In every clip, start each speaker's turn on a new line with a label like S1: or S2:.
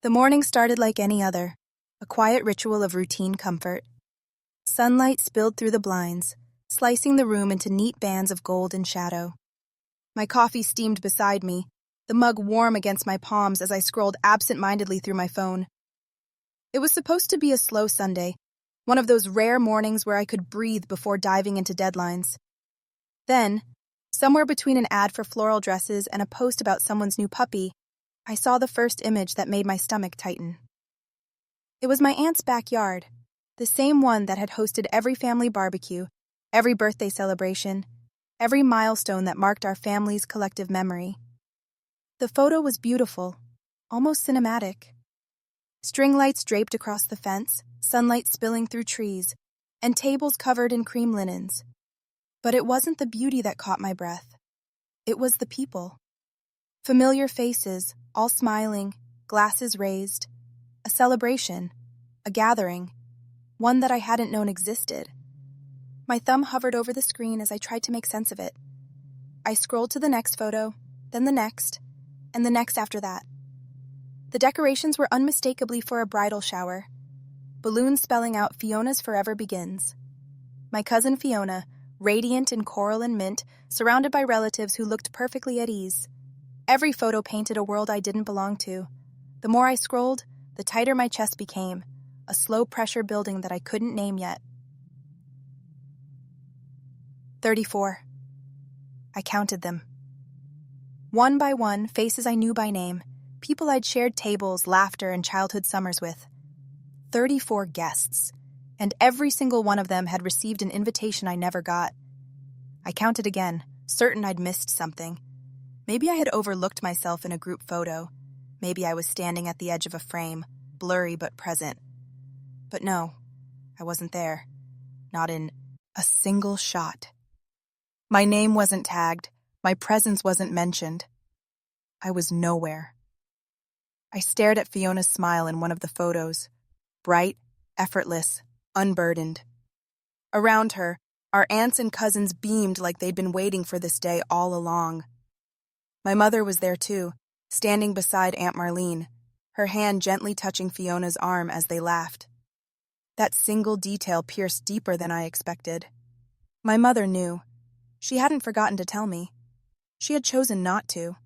S1: The morning started like any other, a quiet ritual of routine comfort. Sunlight spilled through the blinds, slicing the room into neat bands of gold and shadow. My coffee steamed beside me, the mug warm against my palms as I scrolled absent-mindedly through my phone. It was supposed to be a slow Sunday, one of those rare mornings where I could breathe before diving into deadlines. Then, somewhere between an ad for floral dresses and a post about someone's new puppy, I saw the first image that made my stomach tighten. It was my aunt's backyard, the same one that had hosted every family barbecue, every birthday celebration, every milestone that marked our family's collective memory. The photo was beautiful, almost cinematic. String lights draped across the fence, sunlight spilling through trees, and tables covered in cream linens. But it wasn't the beauty that caught my breath. It was the people. Familiar faces, all smiling, glasses raised. A celebration, a gathering, one that I hadn't known existed. My thumb hovered over the screen as I tried to make sense of it. I scrolled to the next photo, then the next, and the next after that. The decorations were unmistakably for a bridal shower. Balloons spelling out Fiona's Forever Begins. My cousin Fiona, radiant in coral and mint, surrounded by relatives who looked perfectly at ease. Every photo painted a world I didn't belong to. The more I scrolled, the tighter my chest became, a slow pressure building that I couldn't name yet. 34. I counted them. One by one, faces I knew by name, people I'd shared tables, laughter, and childhood summers with. 34 guests, and every single one of them had received an invitation I never got. I counted again, certain I'd missed something. Maybe I had overlooked myself in a group photo. Maybe I was standing at the edge of a frame, blurry but present. But no, I wasn't there. Not in a single shot. My name wasn't tagged. My presence wasn't mentioned. I was nowhere. I stared at Fiona's smile in one of the photos. Bright, effortless, unburdened. Around her, our aunts and cousins beamed like they'd been waiting for this day all along. My mother was there too, standing beside Aunt Marlene, her hand gently touching Fiona's arm as they laughed. That single detail pierced deeper than I expected. My mother knew. She hadn't forgotten to tell me. She had chosen not to.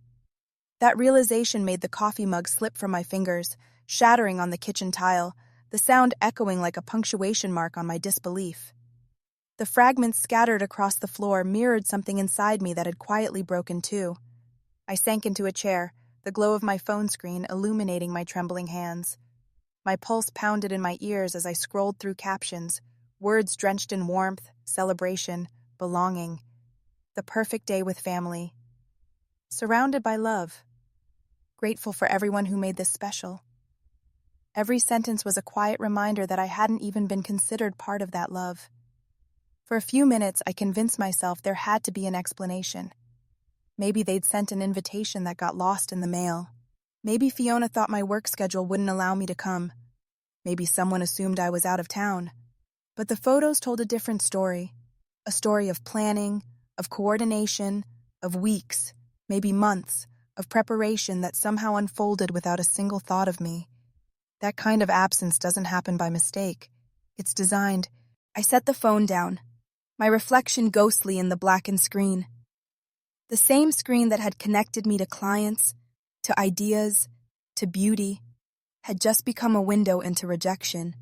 S1: That realization made the coffee mug slip from my fingers, shattering on the kitchen tile, the sound echoing like a punctuation mark on my disbelief. The fragments scattered across the floor mirrored something inside me that had quietly broken too. I sank into a chair, the glow of my phone screen illuminating my trembling hands. My pulse pounded in my ears as I scrolled through captions, words drenched in warmth, celebration, belonging. The perfect day with family. Surrounded by love. Grateful for everyone who made this special. Every sentence was a quiet reminder that I hadn't even been considered part of that love. For a few minutes, I convinced myself there had to be an explanation. Maybe they'd sent an invitation that got lost in the mail. Maybe Fiona thought my work schedule wouldn't allow me to come. Maybe someone assumed I was out of town. But the photos told a different story. A story of planning, of coordination, of weeks, maybe months, of preparation that somehow unfolded without a single thought of me. That kind of absence doesn't happen by mistake. It's designed. I set the phone down, my reflection ghostly in the blackened screen. The same screen that had connected me to clients, to ideas, to beauty, had just become a window into rejection.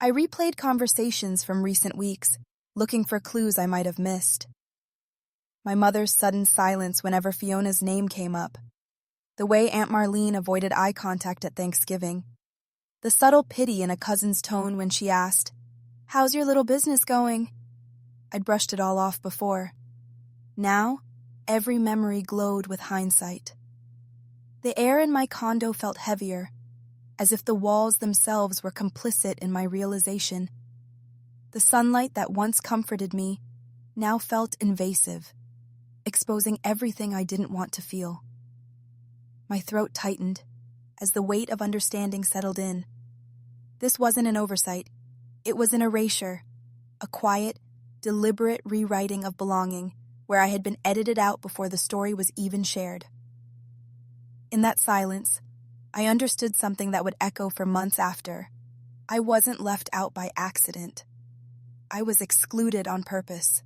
S1: I replayed conversations from recent weeks, looking for clues I might have missed. My mother's sudden silence whenever Fiona's name came up. The way Aunt Marlene avoided eye contact at Thanksgiving. The subtle pity in a cousin's tone when she asked, "How's your little business going?" I'd brushed it all off before. Now, every memory glowed with hindsight. The air in my condo felt heavier, as if the walls themselves were complicit in my realization. The sunlight that once comforted me now felt invasive, exposing everything I didn't want to feel. My throat tightened as the weight of understanding settled in. This wasn't an oversight. It was an erasure, a quiet, deliberate rewriting of belonging where I had been edited out before the story was even shared. In that silence, I understood something that would echo for months after. I wasn't left out by accident. I was excluded on purpose.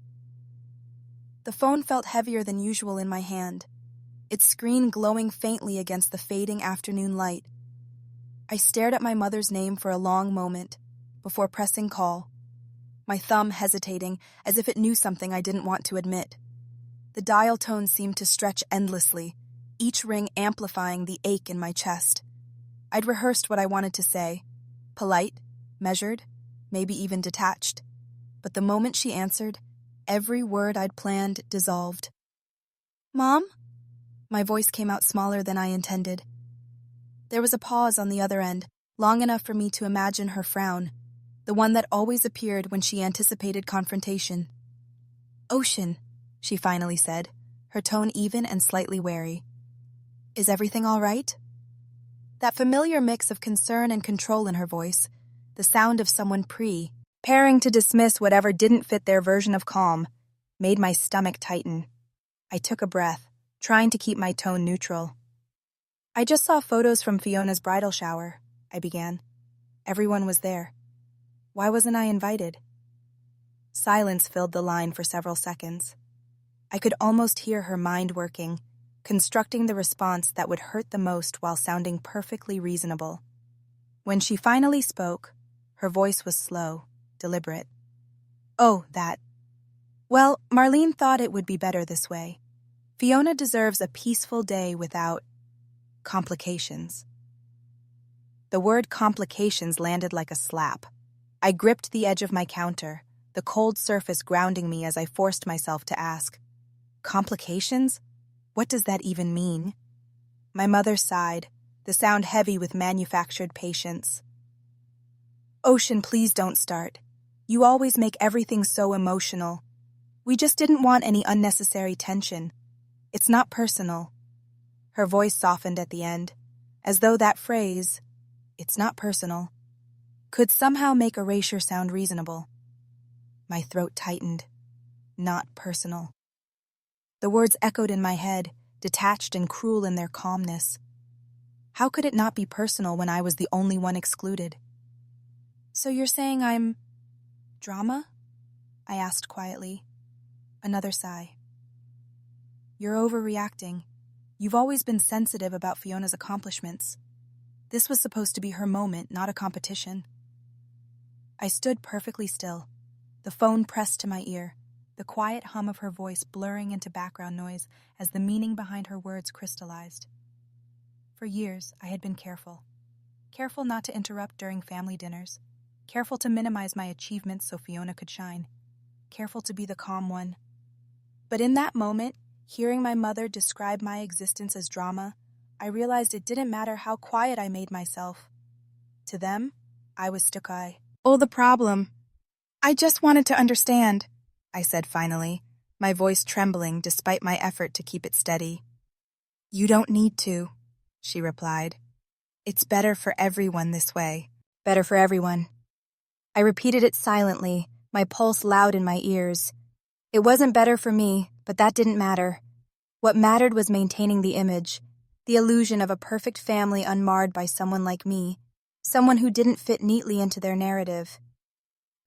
S1: The phone felt heavier than usual in my hand, its screen glowing faintly against the fading afternoon light. I stared at my mother's name for a long moment before pressing call, my thumb hesitating as if it knew something I didn't want to admit. The dial tone seemed to stretch endlessly, each ring amplifying the ache in my chest. I'd rehearsed what I wanted to say, polite, measured, maybe even detached. But the moment she answered, every word I'd planned dissolved. "Mom?" My voice came out smaller than I intended. There was a pause on the other end, long enough for me to imagine her frown, the one that always appeared when she anticipated confrontation. "Ocean," she finally said, her tone even and slightly wary. "Is everything all right?" That familiar mix of concern and control in her voice, the sound of someone preparing to dismiss whatever didn't fit their version of calm, made my stomach tighten. I took a breath, trying to keep my tone neutral. "I just saw photos from Fiona's bridal shower," I began. "Everyone was there. Why wasn't I invited?" Silence filled the line for several seconds. I could almost hear her mind working, constructing the response that would hurt the most while sounding perfectly reasonable. When she finally spoke, her voice was slow, deliberate. "Oh, that. Well, Marlene thought it would be better this way. Fiona deserves a peaceful day without complications." The word complications landed like a slap. I gripped the edge of my counter, the cold surface grounding me as I forced myself to ask, "Complications? What does that even mean?" My mother sighed, the sound heavy with manufactured patience. "Ocean, please don't start. You always make everything so emotional. We just didn't want any unnecessary tension. It's not personal." Her voice softened at the end, as though that phrase, "it's not personal," could somehow make erasure sound reasonable. My throat tightened. Not personal. The words echoed in my head, detached and cruel in their calmness. How could it not be personal when I was the only one excluded? "So you're saying I'm drama?" I asked quietly. Another sigh. "You're overreacting. You've always been sensitive about Fiona's accomplishments. This was supposed to be her moment, not a competition." I stood perfectly still, the phone pressed to my ear, the quiet hum of her voice blurring into background noise as the meaning behind her words crystallized. For years, I had been careful. Careful not to interrupt during family dinners. Careful to minimize my achievements so Fiona could shine. Careful to be the calm one. But in that moment, hearing my mother describe my existence as drama, I realized it didn't matter how quiet I made myself. To them, I was Stukai. "Oh, the problem. I just wanted to understand," I said finally, my voice trembling despite my effort to keep it steady. "You don't need to," she replied. "It's better for everyone this way. Better for everyone." I repeated it silently, my pulse loud in my ears. It wasn't better for me, but that didn't matter. What mattered was maintaining the image, the illusion of a perfect family unmarred by someone like me, someone who didn't fit neatly into their narrative.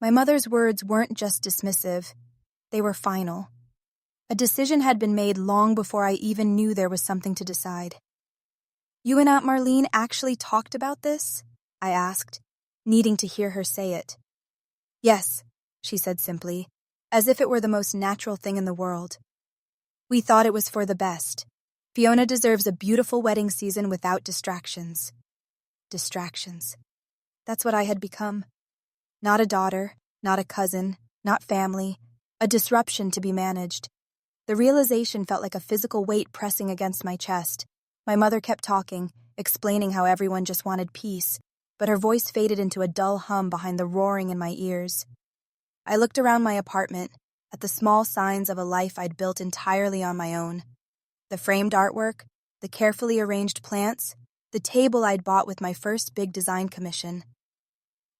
S1: My mother's words weren't just dismissive, they were final. A decision had been made long before I even knew there was something to decide. "You and Aunt Marlene actually talked about this?" I asked, needing to hear her say it. "Yes," she said simply, as if it were the most natural thing in the world. "We thought it was for the best. Fiona deserves a beautiful wedding season without distractions." Distractions. That's what I had become. Not a daughter, not a cousin, not family, a disruption to be managed. The realization felt like a physical weight pressing against my chest. My mother kept talking, explaining how everyone just wanted peace, but her voice faded into a dull hum behind the roaring in my ears. I looked around my apartment, at the small signs of a life I'd built entirely on my own. The framed artwork, the carefully arranged plants, the table I'd bought with my first big design commission.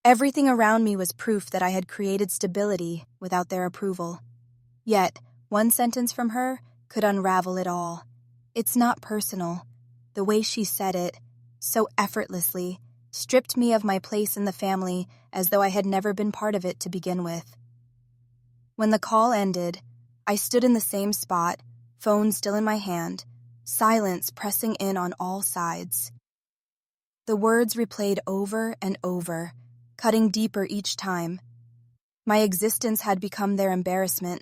S1: Everything around me was proof that I had created stability without their approval. Yet, one sentence from her could unravel it all. "It's not personal." The way she said it, so effortlessly, stripped me of my place in the family as though I had never been part of it to begin with. When the call ended, I stood in the same spot, phone still in my hand, silence pressing in on all sides. The words replayed over and over, cutting deeper each time. My existence had become their embarrassment,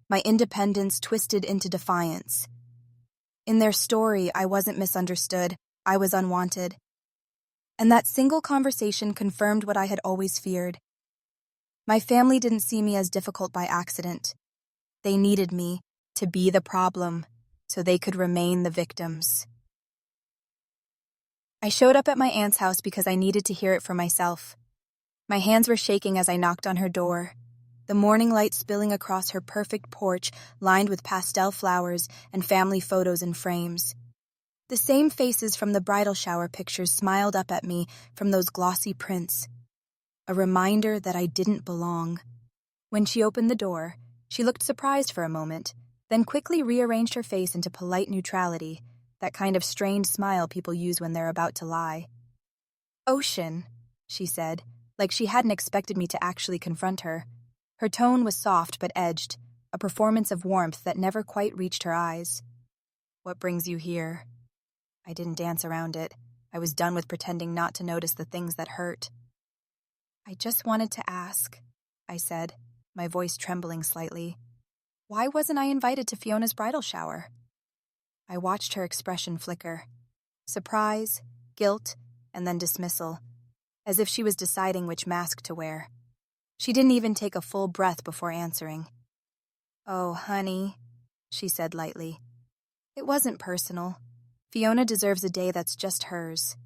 S1: my independence twisted into defiance. In their story, I wasn't misunderstood, I was unwanted. And that single conversation confirmed what I had always feared. My family didn't see me as difficult by accident. They needed me to be the problem so they could remain the victims. I showed up at my aunt's house because I needed to hear it for myself. My hands were shaking as I knocked on her door, the morning light spilling across her perfect porch lined with pastel flowers and family photos in frames. The same faces from the bridal shower pictures smiled up at me from those glossy prints, a reminder that I didn't belong. When she opened the door, she looked surprised for a moment, then quickly rearranged her face into polite neutrality, that kind of strained smile people use when they're about to lie. "Ocean," she said, like she hadn't expected me to actually confront her. Her tone was soft but edged, a performance of warmth that never quite reached her eyes. "What brings you here?" I didn't dance around it. I was done with pretending not to notice the things that hurt. "I just wanted to ask," I said, my voice trembling slightly. "Why wasn't I invited to Fiona's bridal shower?" I watched her expression flicker. Surprise, guilt, and then dismissal, as if she was deciding which mask to wear. She didn't even take a full breath before answering. "Oh, honey," she said lightly. "It wasn't personal. Fiona deserves a day that's just hers."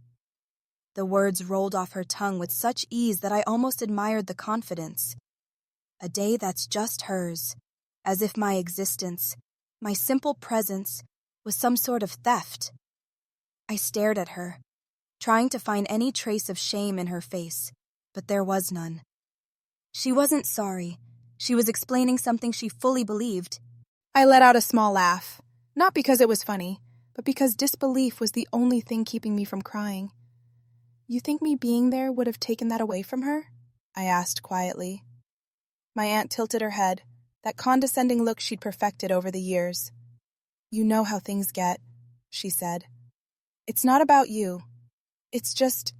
S1: The words rolled off her tongue with such ease that I almost admired the confidence. A day that's just hers, as if my existence, my simple presence, was some sort of theft. I stared at her, trying to find any trace of shame in her face, but there was none. She wasn't sorry. She was explaining something she fully believed. I let out a small laugh, not because it was funny, but because disbelief was the only thing keeping me from crying. "You think me being there would have taken that away from her?" I asked quietly. My aunt tilted her head, that condescending look she'd perfected over the years. "You know how things get," she said. "It's not about you. It's just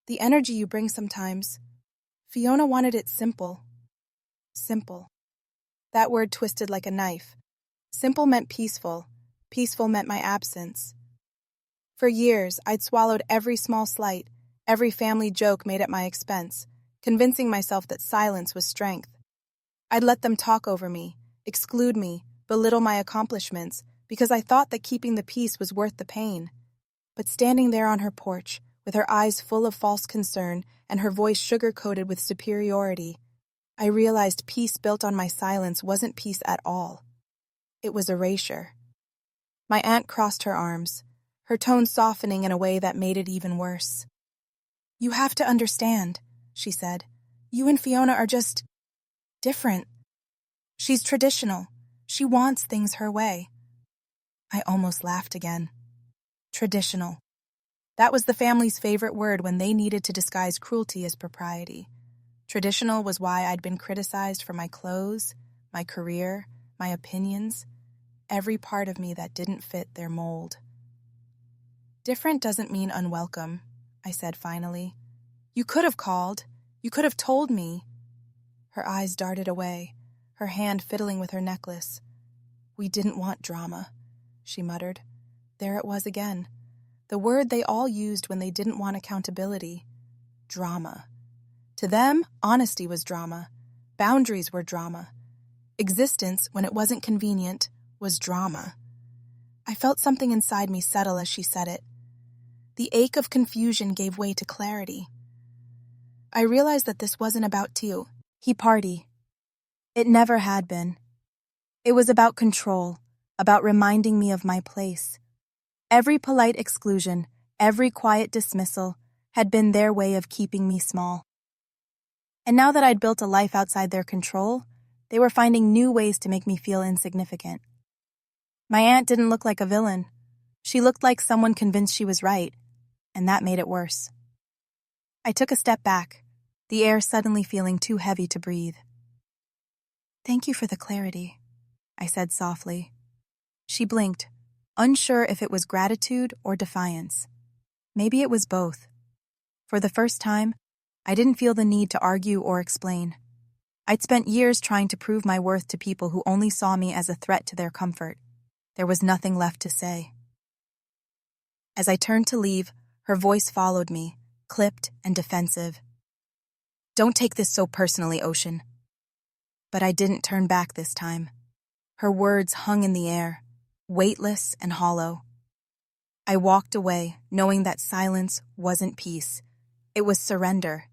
S1: the energy you bring sometimes. Fiona wanted it simple." Simple. That word twisted like a knife. Simple meant peaceful. Peaceful meant my absence. For years, I'd swallowed every small slight, every family joke made at my expense, convincing myself that silence was strength. I'd let them talk over me, exclude me, belittle my accomplishments, because I thought that keeping the peace was worth the pain. But standing there on her porch, with her eyes full of false concern and her voice sugar-coated with superiority, I realized peace built on my silence wasn't peace at all. It was erasure. My aunt crossed her arms, her tone softening in a way that made it even worse. "You have to understand," she said. "You and Fiona are just different. She's traditional. She wants things her way." I almost laughed again. Traditional. That was the family's favorite word when they needed to disguise cruelty as propriety. Traditional was why I'd been criticized for my clothes, my career, my opinions, every part of me that didn't fit their mold. "Different doesn't mean unwelcome," I said finally. "You could have called. You could have told me." Her eyes darted away, her hand fiddling with her necklace. "We didn't want drama," she muttered. There it was again. The word they all used when they didn't want accountability. Drama. To them, honesty was drama. Boundaries were drama. Existence, when it wasn't convenient, was drama. I felt something inside me settle as she said it. The ache of confusion gave way to clarity. I realized that this wasn't about tea party. It never had been. It was about control, about reminding me of my place. Every polite exclusion, every quiet dismissal, had been their way of keeping me small. And now that I'd built a life outside their control, they were finding new ways to make me feel insignificant. My aunt didn't look like a villain. She looked like someone convinced she was right. and that made it worse. I took a step back, the air suddenly feeling too heavy to breathe. "Thank you for the clarity," I said softly. She blinked, unsure if it was gratitude or defiance. Maybe it was both. For the first time, I didn't feel the need to argue or explain. I'd spent years trying to prove my worth to people who only saw me as a threat to their comfort. There was nothing left to say. As I turned to leave, her voice followed me, clipped and defensive. "Don't take this so personally, Ocean." But I didn't turn back this time. Her words hung in the air, weightless and hollow. I walked away, knowing that silence wasn't peace. It was surrender,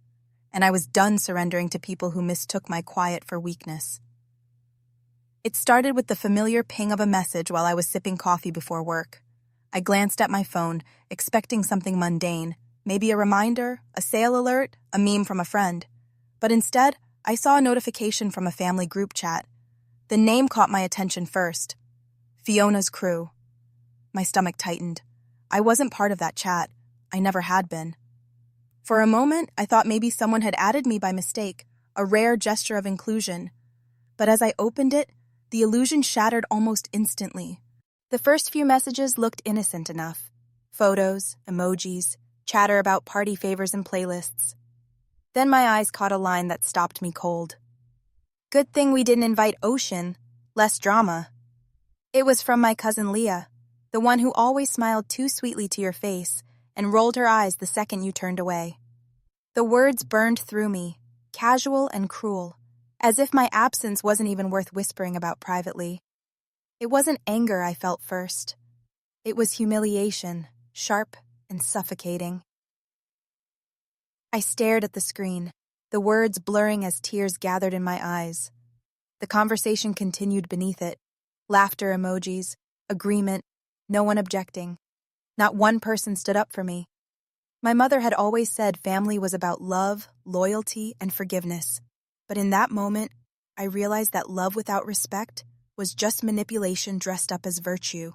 S1: and I was done surrendering to people who mistook my quiet for weakness. It started with the familiar ping of a message while I was sipping coffee before work. I glanced at my phone, expecting something mundane, maybe a reminder, a sale alert, a meme from a friend. But instead, I saw a notification from a family group chat. The name caught my attention first. Fiona's crew. My stomach tightened. I wasn't part of that chat. I never had been. For a moment, I thought maybe someone had added me by mistake, a rare gesture of inclusion. But as I opened it, the illusion shattered almost instantly. The first few messages looked innocent enough. Photos, emojis, chatter about party favors and playlists. Then my eyes caught a line that stopped me cold. "Good thing we didn't invite Ocean. Less drama." It was from my cousin Leah, the one who always smiled too sweetly to your face and rolled her eyes the second you turned away. The words burned through me, casual and cruel, as if my absence wasn't even worth whispering about privately. It wasn't anger I felt first. It was humiliation, sharp and suffocating. I stared at the screen, the words blurring as tears gathered in my eyes. The conversation continued beneath it. Laughter emojis, agreement, no one objecting. Not one person stood up for me. My mother had always said family was about love, loyalty, and forgiveness. But in that moment, I realized that love without respect was just manipulation dressed up as virtue.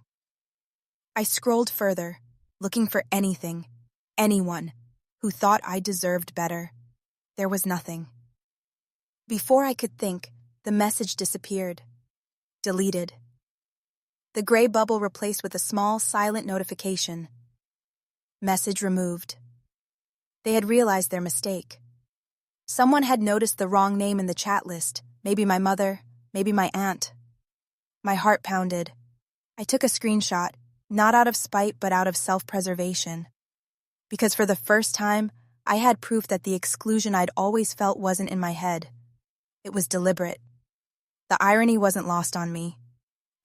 S1: I scrolled further, looking for anything, anyone, who thought I deserved better. There was nothing. Before I could think, the message disappeared. Deleted. The gray bubble replaced with a small, silent notification. Message removed. They had realized their mistake. Someone had noticed the wrong name in the chat list, maybe my mother, maybe my aunt. My heart pounded. I took a screenshot, not out of spite but out of self-preservation. Because for the first time, I had proof that the exclusion I'd always felt wasn't in my head. It was deliberate. The irony wasn't lost on me.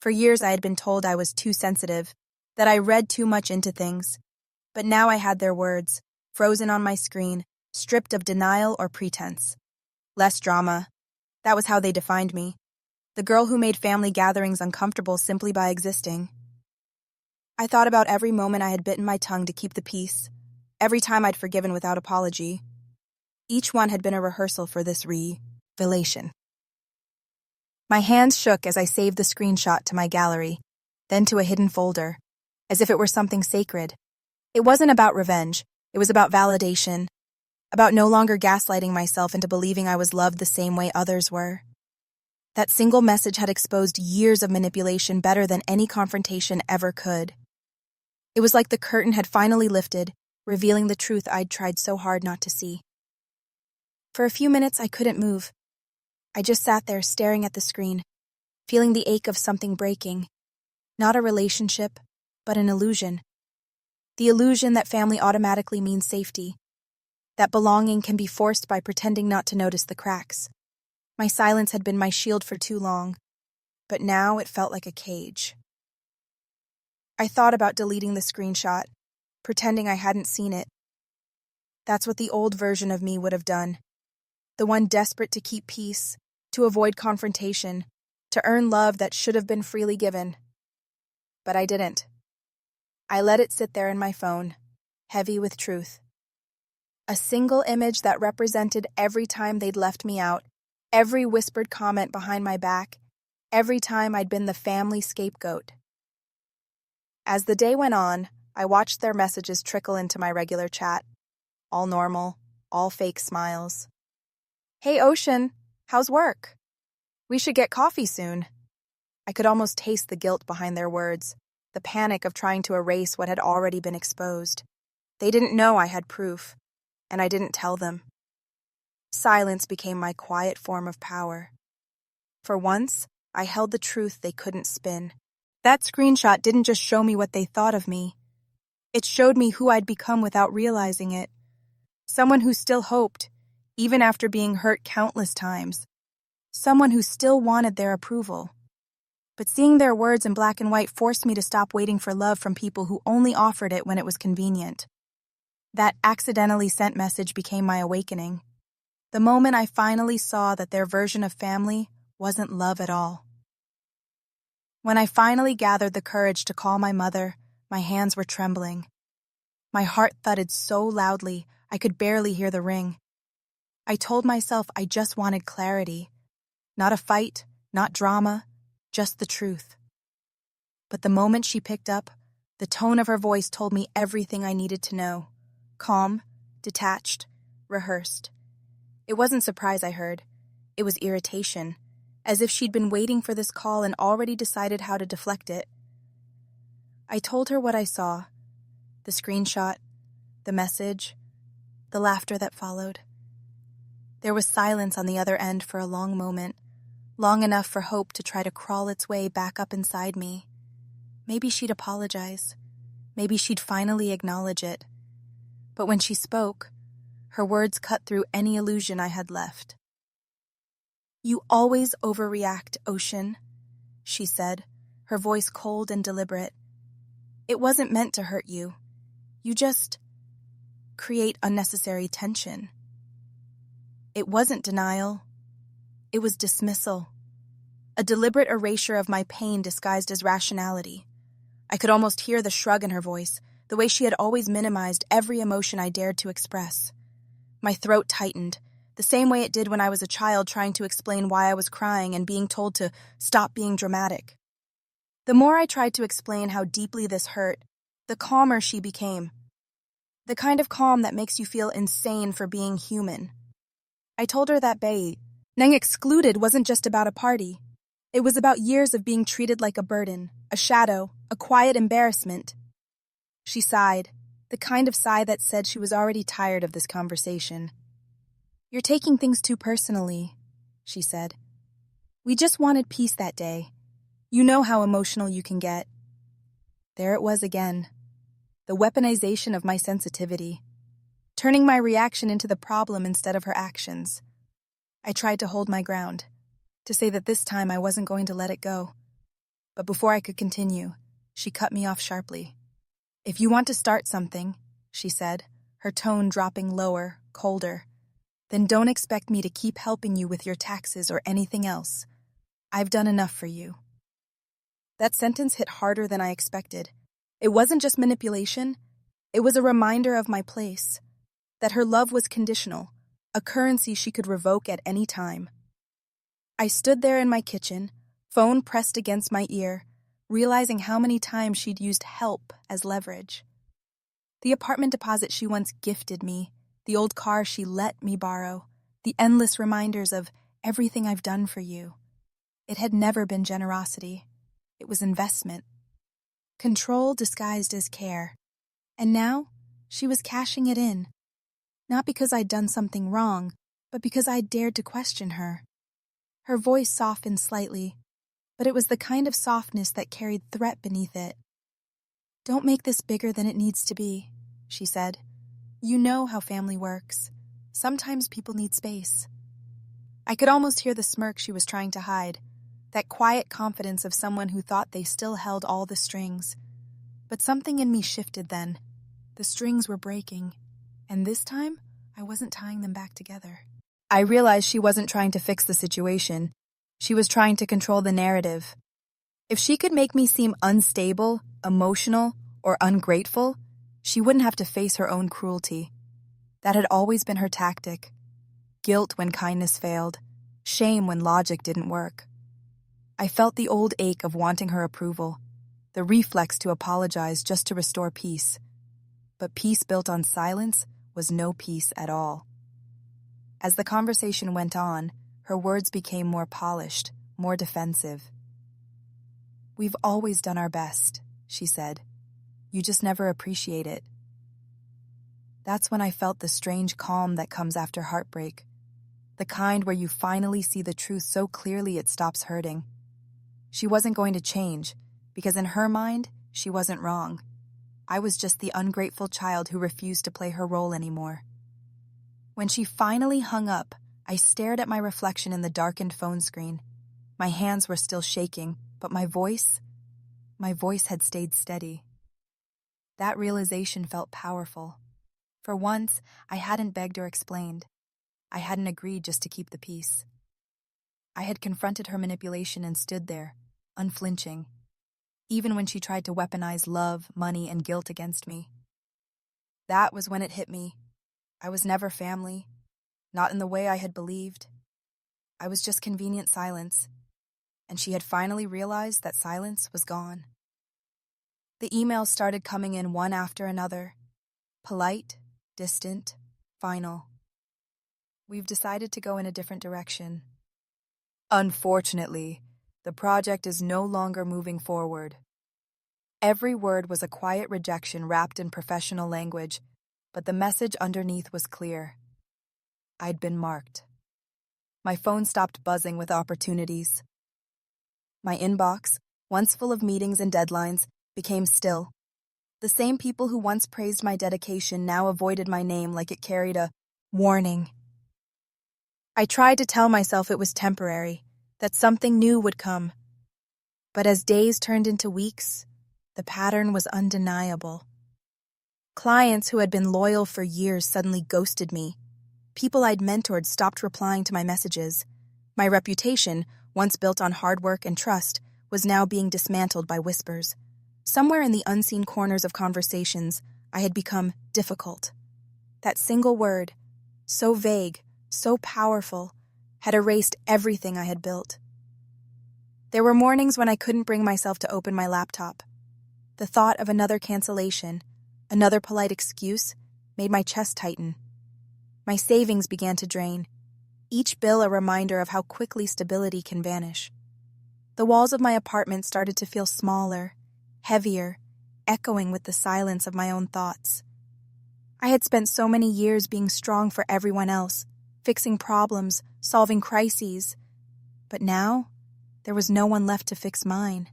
S1: For years I had been told I was too sensitive, that I read too much into things. But now I had their words, frozen on my screen, stripped of denial or pretense. Less drama. That was how they defined me. The girl who made family gatherings uncomfortable simply by existing. I thought about every moment I had bitten my tongue to keep the peace, every time I'd forgiven without apology. Each one had been a rehearsal for this revelation. My hands shook as I saved the screenshot to my gallery, then to a hidden folder, as if it were something sacred. It wasn't about revenge. It was about validation, about no longer gaslighting myself into believing I was loved the same way others were. That single message had exposed years of manipulation better than any confrontation ever could. It was like the curtain had finally lifted, revealing the truth I'd tried so hard not to see. For a few minutes, I couldn't move. I just sat there staring at the screen, feeling the ache of something breaking. Not a relationship, but an illusion. The illusion that family automatically means safety, that belonging can be forced by pretending not to notice the cracks. My silence had been my shield for too long, but now it felt like a cage. I thought about deleting the screenshot, pretending I hadn't seen it. That's what the old version of me would have done. The one desperate to keep peace, to avoid confrontation, to earn love that should have been freely given. But I didn't. I let it sit there in my phone, heavy with truth. A single image that represented every time they'd left me out, every whispered comment behind my back, every time I'd been the family scapegoat. As the day went on, I watched their messages trickle into my regular chat. All normal, all fake smiles. "Hey, Ocean, how's work? We should get coffee soon." I could almost taste the guilt behind their words, the panic of trying to erase what had already been exposed. They didn't know I had proof, and I didn't tell them. Silence became my quiet form of power. For once, I held the truth they couldn't spin. That screenshot didn't just show me what they thought of me. It showed me who I'd become without realizing it. Someone who still hoped, even after being hurt countless times. Someone who still wanted their approval. But seeing their words in black and white forced me to stop waiting for love from people who only offered it when it was convenient. That accidentally sent message became my awakening. The moment I finally saw that their version of family wasn't love at all. When I finally gathered the courage to call my mother, my hands were trembling. My heart thudded so loudly I could barely hear the ring. I told myself I just wanted clarity. Not a fight, not drama, just the truth. But the moment she picked up, the tone of her voice told me everything I needed to know. Calm, detached, rehearsed. It wasn't surprise I heard. It was irritation, as if she'd been waiting for this call and already decided how to deflect it. I told her what I saw, the screenshot, the message, the laughter that followed. There was silence on the other end for a long moment, long enough for hope to try to crawl its way back up inside me. Maybe she'd apologize. Maybe she'd finally acknowledge it. But when she spoke, her words cut through any illusion I had left. "You always overreact, Ocean," she said, her voice cold and deliberate. "It wasn't meant to hurt you. You just create unnecessary tension." It wasn't denial. It was dismissal. A deliberate erasure of my pain disguised as rationality. I could almost hear the shrug in her voice, the way she had always minimized every emotion I dared to express. My throat tightened, the same way it did when I was a child trying to explain why I was crying and being told to stop being dramatic. The more I tried to explain how deeply this hurt, the calmer she became. The kind of calm that makes you feel insane for being human. I told her that being excluded wasn't just about a party. It was about years of being treated like a burden, a shadow, a quiet embarrassment. She sighed, the kind of sigh that said she was already tired of this conversation. "You're taking things too personally," she said. "We just wanted peace that day. You know how emotional you can get." There it was again. The weaponization of my sensitivity. Turning my reaction into the problem instead of her actions. I tried to hold my ground, to say that this time I wasn't going to let it go. But before I could continue, she cut me off sharply. "If you want to start something," she said, her tone dropping lower, colder, "then don't expect me to keep helping you with your taxes or anything else. I've done enough for you." That sentence hit harder than I expected. It wasn't just manipulation. It was a reminder of my place. That her love was conditional, a currency she could revoke at any time. I stood there in my kitchen, phone pressed against my ear, realizing how many times she'd used help as leverage. The apartment deposit she once gifted me, the old car she let me borrow, the endless reminders of everything I've done for you. It had never been generosity. It was investment. Control disguised as care. And now, she was cashing it in. Not because I'd done something wrong, but because I'd dared to question her. Her voice softened slightly, but it was the kind of softness that carried threat beneath it. "Don't make this bigger than it needs to be," she said. "You know how family works. Sometimes people need space." I could almost hear the smirk she was trying to hide, that quiet confidence of someone who thought they still held all the strings. But something in me shifted then. The strings were breaking. And this time, I wasn't tying them back together. I realized she wasn't trying to fix the situation. She was trying to control the narrative. If she could make me seem unstable, emotional, or ungrateful, she wouldn't have to face her own cruelty. That had always been her tactic. Guilt when kindness failed. Shame when logic didn't work. I felt the old ache of wanting her approval. the reflex to apologize just to restore peace. But peace built on silence was no peace at all. As the conversation went on, her words became more polished, more defensive. "We've always done our best," she said. "You just never appreciate it." That's when I felt the strange calm that comes after heartbreak, the kind where you finally see the truth so clearly it stops hurting. She wasn't going to change, because in her mind, she wasn't wrong. I was just the ungrateful child who refused to play her role anymore. When she finally hung up, I stared at my reflection in the darkened phone screen. My hands were still shaking, but my voice had stayed steady. That realization felt powerful. For once, I hadn't begged or explained. I hadn't agreed just to keep the peace. I had confronted her manipulation and stood there, unflinching, even when she tried to weaponize love, money, and guilt against me. That was when it hit me. I was never family, not in the way I had believed. I was just convenient silence, and she had finally realized that silence was gone. The emails started coming in one after another, polite, distant, final. "We've decided to go in a different direction. Unfortunately, the project is no longer moving forward." Every word was a quiet rejection wrapped in professional language, but the message underneath was clear. I'd been marked. My phone stopped buzzing with opportunities. My inbox, once full of meetings and deadlines, became still. The same people who once praised my dedication now avoided my name like it carried a warning. I tried to tell myself it was temporary, that something new would come. But as days turned into weeks, the pattern was undeniable. Clients who had been loyal for years suddenly ghosted me. People I'd mentored stopped replying to my messages. My reputation, once built on hard work and trust, was now being dismantled by whispers. Somewhere in the unseen corners of conversations, I had become difficult. That single word, so vague, so powerful, had erased everything I had built. There were mornings when I couldn't bring myself to open my laptop. The thought of another cancellation, another polite excuse, made my chest tighten. My savings began to drain, each bill a reminder of how quickly stability can vanish. The walls of my apartment started to feel smaller, heavier, echoing with the silence of my own thoughts. I had spent so many years being strong for everyone else, fixing problems, solving crises. But now, there was no one left to fix mine.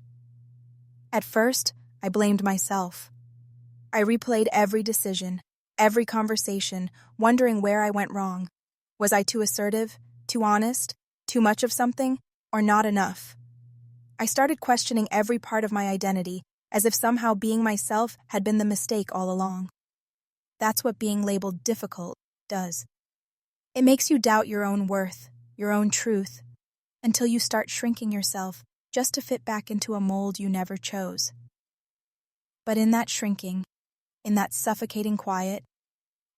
S1: At first, I blamed myself. I replayed every decision, every conversation, wondering where I went wrong. Was I too assertive, too honest, too much of something, or not enough? I started questioning every part of my identity, as if somehow being myself had been the mistake all along. That's what being labeled difficult does. It makes you doubt your own worth, your own truth, until you start shrinking yourself just to fit back into a mold you never chose. But in that shrinking, in that suffocating quiet,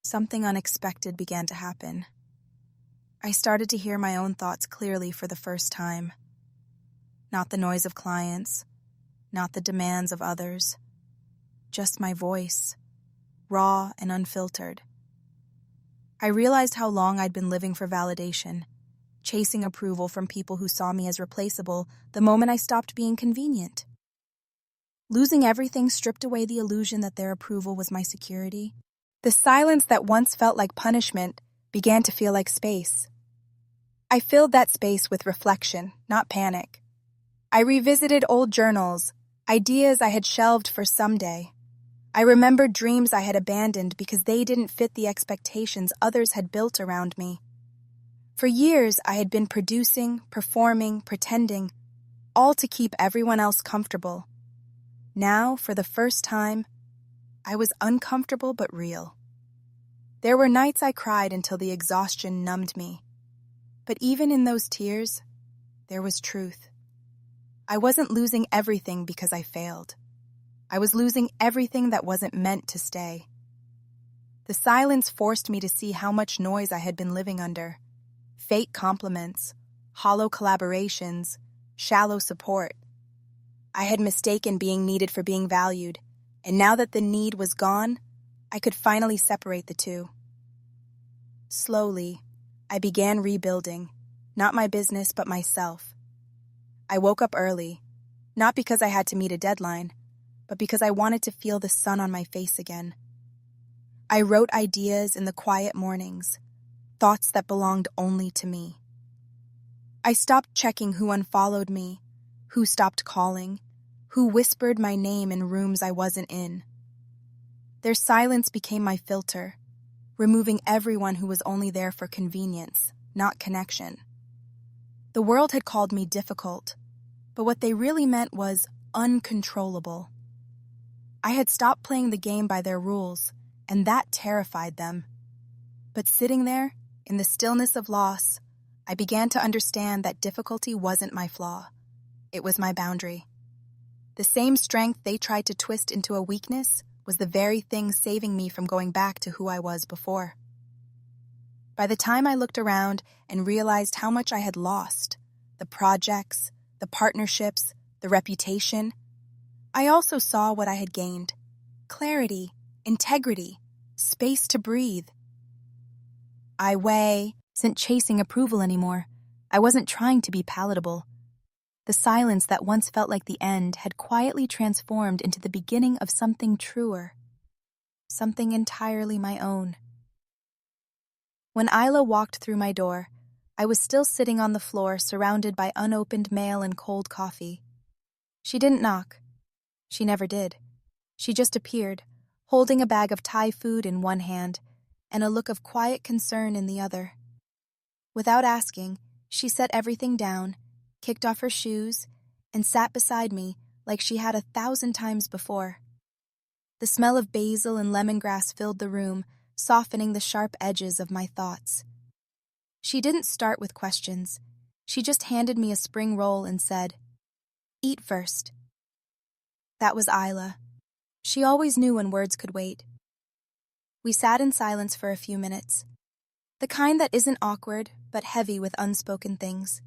S1: something unexpected began to happen. I started to hear my own thoughts clearly for the first time. Not the noise of clients, not the demands of others, just my voice, raw and unfiltered. I realized how long I'd been living for validation, chasing approval from people who saw me as replaceable the moment I stopped being convenient. Losing everything stripped away the illusion that their approval was my security. The silence that once felt like punishment began to feel like space. I filled that space with reflection, not panic. I revisited old journals, ideas I had shelved for someday. I remembered dreams I had abandoned because they didn't fit the expectations others had built around me. For years, I had been producing, performing, pretending, all to keep everyone else comfortable. Now, for the first time, I was uncomfortable but real. There were nights I cried until the exhaustion numbed me. But even in those tears, there was truth. I wasn't losing everything because I failed. I was losing everything that wasn't meant to stay. The silence forced me to see how much noise I had been living under. Fake compliments, hollow collaborations, shallow support. I had mistaken being needed for being valued, and now that the need was gone, I could finally separate the two. Slowly, I began rebuilding, not my business but myself. I woke up early, not because I had to meet a deadline, but because I wanted to feel the sun on my face again. I wrote ideas in the quiet mornings, thoughts that belonged only to me. I stopped checking who unfollowed me, who stopped calling, who whispered my name in rooms I wasn't in. Their silence became my filter, removing everyone who was only there for convenience, not connection. The world had called me difficult, but what they really meant was uncontrollable. I had stopped playing the game by their rules, and that terrified them. But sitting there, in the stillness of loss, I began to understand that difficulty wasn't my flaw. It was my boundary. The same strength they tried to twist into a weakness was the very thing saving me from going back to who I was before. By the time I looked around and realized how much I had lost, the projects, the partnerships, the reputation, I also saw what I had gained: clarity, integrity, space to breathe. I wasn't chasing approval anymore. I wasn't trying to be palatable. The silence that once felt like the end had quietly transformed into the beginning of something truer, something entirely my own. When Isla walked through my door, I was still sitting on the floor surrounded by unopened mail and cold coffee. She didn't knock. She never did. She just appeared, holding a bag of Thai food in one hand and a look of quiet concern in the other. Without asking, she set everything down, kicked off her shoes, and sat beside me like she had 1,000 times before. The smell of basil and lemongrass filled the room, softening the sharp edges of my thoughts. She didn't start with questions. She just handed me a spring roll and said, "Eat first." That was Isla. She always knew when words could wait. We sat in silence for a few minutes, the kind that isn't awkward but heavy with unspoken things.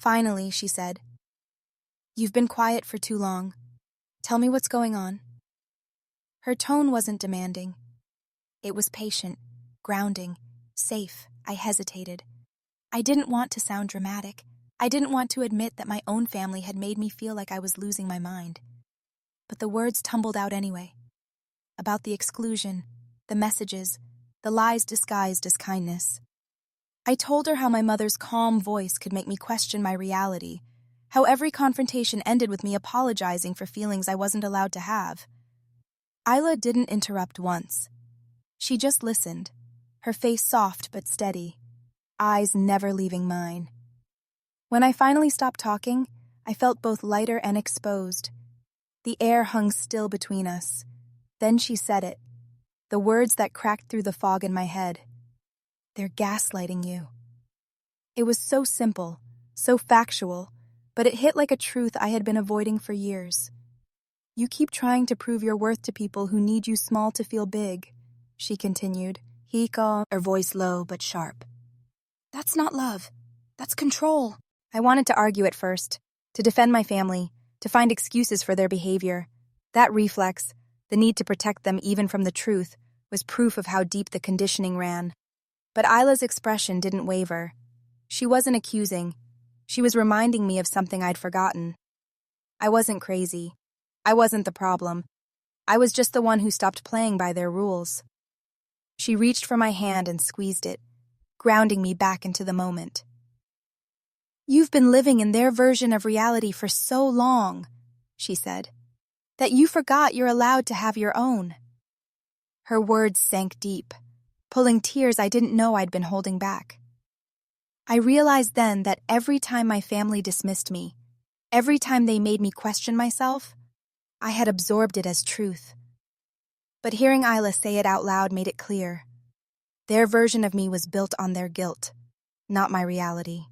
S1: Finally, she said, "You've been quiet for too long. Tell me what's going on." Her tone wasn't demanding. It was patient, grounding, safe. I hesitated. I didn't want to sound dramatic. I didn't want to admit that my own family had made me feel like I was losing my mind. But the words tumbled out anyway. About the exclusion, the messages, the lies disguised as kindness. I told her how my mother's calm voice could make me question my reality, how every confrontation ended with me apologizing for feelings I wasn't allowed to have. Isla didn't interrupt once. She just listened, her face soft but steady, eyes never leaving mine. When I finally stopped talking, I felt both lighter and exposed. The air hung still between us. Then she said it, the words that cracked through the fog in my head. "They're gaslighting you." It was so simple, so factual, but it hit like a truth I had been avoiding for years. "You keep trying to prove your worth to people who need you small to feel big," she continued, her voice low but sharp. "That's not love. That's control." I wanted to argue at first, to defend my family, to find excuses for their behavior. That reflex, the need to protect them even from the truth, was proof of how deep the conditioning ran. But Isla's expression didn't waver. She wasn't accusing. She was reminding me of something I'd forgotten. I wasn't crazy. I wasn't the problem. I was just the one who stopped playing by their rules. She reached for my hand and squeezed it, grounding me back into the moment. "You've been living in their version of reality for so long," she said, "that you forgot you're allowed to have your own." Her words sank deep, pulling tears I didn't know I'd been holding back. I realized then that every time my family dismissed me, every time they made me question myself, I had absorbed it as truth. But hearing Isla say it out loud made it clear. Their version of me was built on their guilt, not my reality.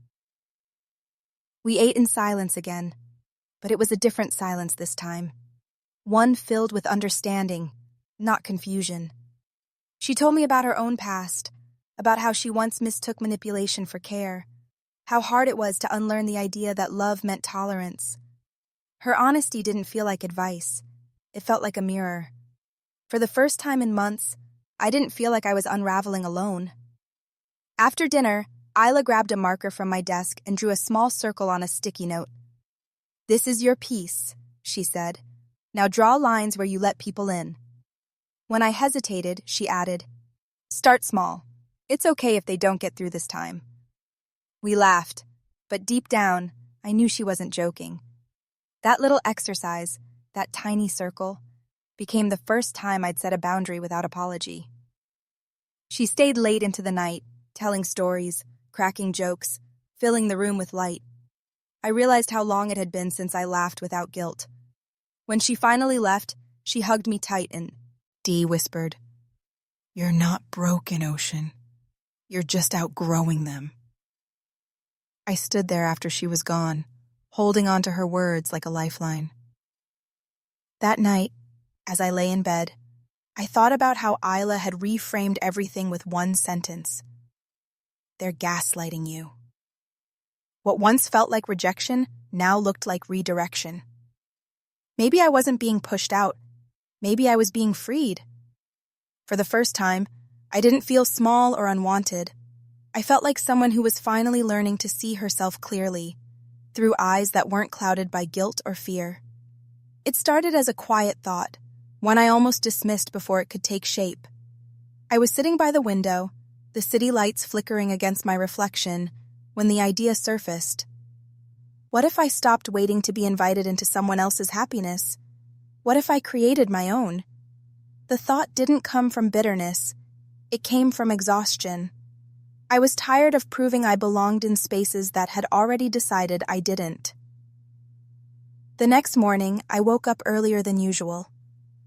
S1: We ate in silence again, but it was a different silence this time. One filled with understanding, not confusion. She told me about her own past, about how she once mistook manipulation for care, how hard it was to unlearn the idea that love meant tolerance. Her honesty didn't feel like advice. It felt like a mirror. For the first time in months, I didn't feel like I was unraveling alone. After dinner, Isla grabbed a marker from my desk and drew a small circle on a sticky note. "This is your piece," she said. "Now draw lines where you let people in." When I hesitated, she added, "Start small. It's okay if they don't get through this time." We laughed, but deep down, I knew she wasn't joking. That little exercise, that tiny circle, became the first time I'd set a boundary without apology. She stayed late into the night, telling stories, cracking jokes, filling the room with light. I realized how long it had been since I laughed without guilt. When she finally left, she hugged me tight and Dee whispered, "You're not broken, Ocean. You're just outgrowing them." I stood there after she was gone, holding on to her words like a lifeline. That night, as I lay in bed, I thought about how Isla had reframed everything with one sentence. "They're gaslighting you." What once felt like rejection now looked like redirection. Maybe I wasn't being pushed out. Maybe I was being freed. For the first time, I didn't feel small or unwanted. I felt like someone who was finally learning to see herself clearly, through eyes that weren't clouded by guilt or fear. It started as a quiet thought, one I almost dismissed before it could take shape. I was sitting by the window, the city lights flickering against my reflection, when the idea surfaced. What if I stopped waiting to be invited into someone else's happiness? What if I created my own? The thought didn't come from bitterness. It came from exhaustion. I was tired of proving I belonged in spaces that had already decided I didn't. The next morning, I woke up earlier than usual.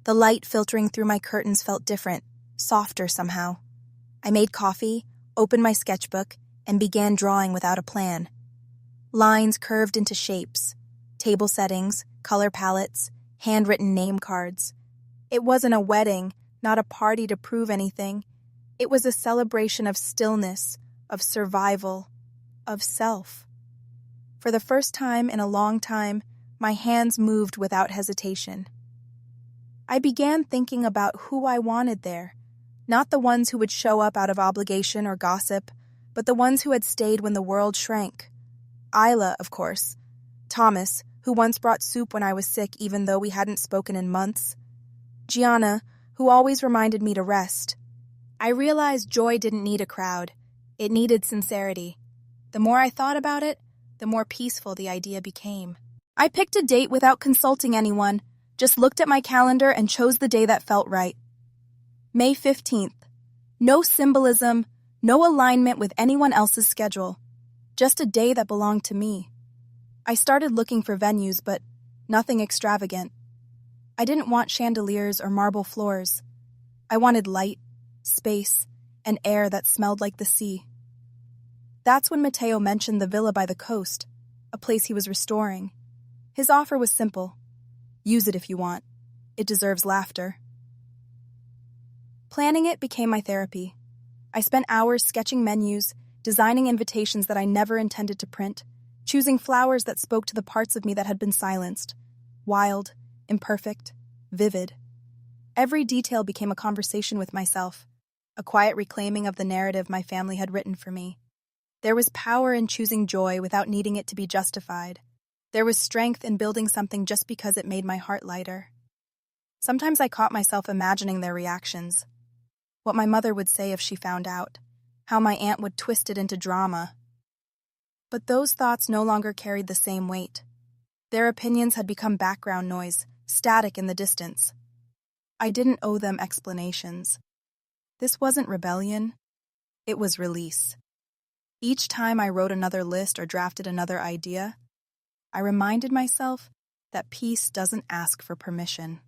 S1: The light filtering through my curtains felt different, softer somehow. I made coffee, opened my sketchbook, and began drawing without a plan. Lines curved into shapes, table settings, color palettes, handwritten name cards. It wasn't a wedding, not a party to prove anything. It was a celebration of stillness, of survival, of self. For the first time in a long time, my hands moved without hesitation. I began thinking about who I wanted there, not the ones who would show up out of obligation or gossip, but the ones who had stayed when the world shrank. Isla, of course. Thomas, who once brought soup when I was sick even though we hadn't spoken in months. Gianna, who always reminded me to rest. I realized joy didn't need a crowd. It needed sincerity. The more I thought about it, the more peaceful the idea became. I picked a date without consulting anyone, just looked at my calendar and chose the day that felt right. May 15th. No symbolism, no alignment with anyone else's schedule. Just a day that belonged to me. I started looking for venues, but nothing extravagant. I didn't want chandeliers or marble floors. I wanted light, space, and air that smelled like the sea. That's when Matteo mentioned the villa by the coast, a place he was restoring. His offer was simple. Use it if you want. It deserves laughter. Planning it became my therapy. I spent hours sketching menus, designing invitations that I never intended to print, choosing flowers that spoke to the parts of me that had been silenced. Wild, imperfect, vivid. Every detail became a conversation with myself, a quiet reclaiming of the narrative my family had written for me. There was power in choosing joy without needing it to be justified. There was strength in building something just because it made my heart lighter. Sometimes I caught myself imagining their reactions. What my mother would say if she found out. How my aunt would twist it into drama. But those thoughts no longer carried the same weight. Their opinions had become background noise, static in the distance. I didn't owe them explanations. This wasn't rebellion. It was release. Each time I wrote another list or drafted another idea, I reminded myself that peace doesn't ask for permission.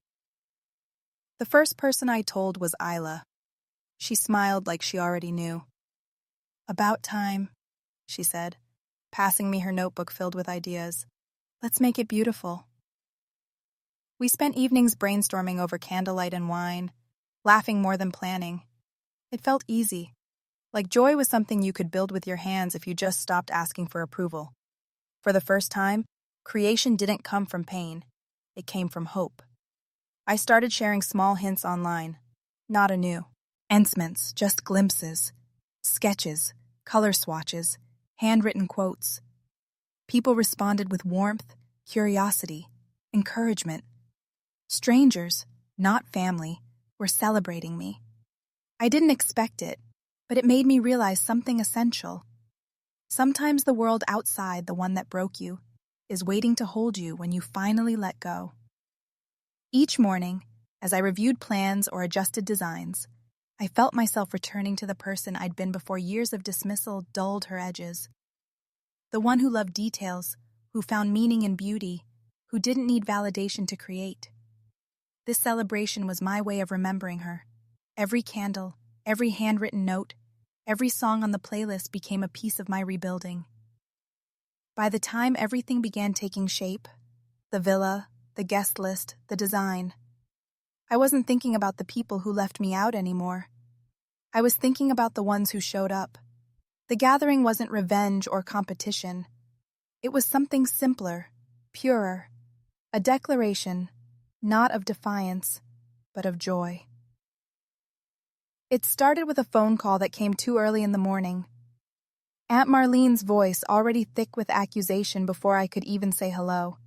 S1: The first person I told was Isla. She smiled like she already knew. "About time," she said, passing me her notebook filled with ideas. "Let's make it beautiful." We spent evenings brainstorming over candlelight and wine, laughing more than planning. It felt easy, like joy was something you could build with your hands if you just stopped asking for approval. For the first time, Creation didn't come from pain. It came from hope. I started sharing small hints online, not anew. Enhancements, just glimpses. Sketches, color swatches, handwritten quotes. People responded with warmth, curiosity, encouragement. Strangers, not family, were celebrating me. I didn't expect it, but it made me realize something essential. Sometimes the world outside the one that broke you is waiting to hold you when you finally let go. Each morning, as I reviewed plans or adjusted designs, I felt myself returning to the person I'd been before years of dismissal dulled her edges. The one who loved details, who found meaning in beauty, who didn't need validation to create. This celebration was my way of remembering her. Every candle, every handwritten note, every song on the playlist became a piece of my rebuilding. By the time everything began taking shape, the villa, the guest list, the design, I wasn't thinking about the people who left me out anymore. I was thinking about the ones who showed up. The gathering wasn't revenge or competition. It was something simpler, purer, a declaration, not of defiance, but of joy. It started with a phone call that came too early in the morning. Aunt Marlene's voice already thick with accusation before I could even say hello.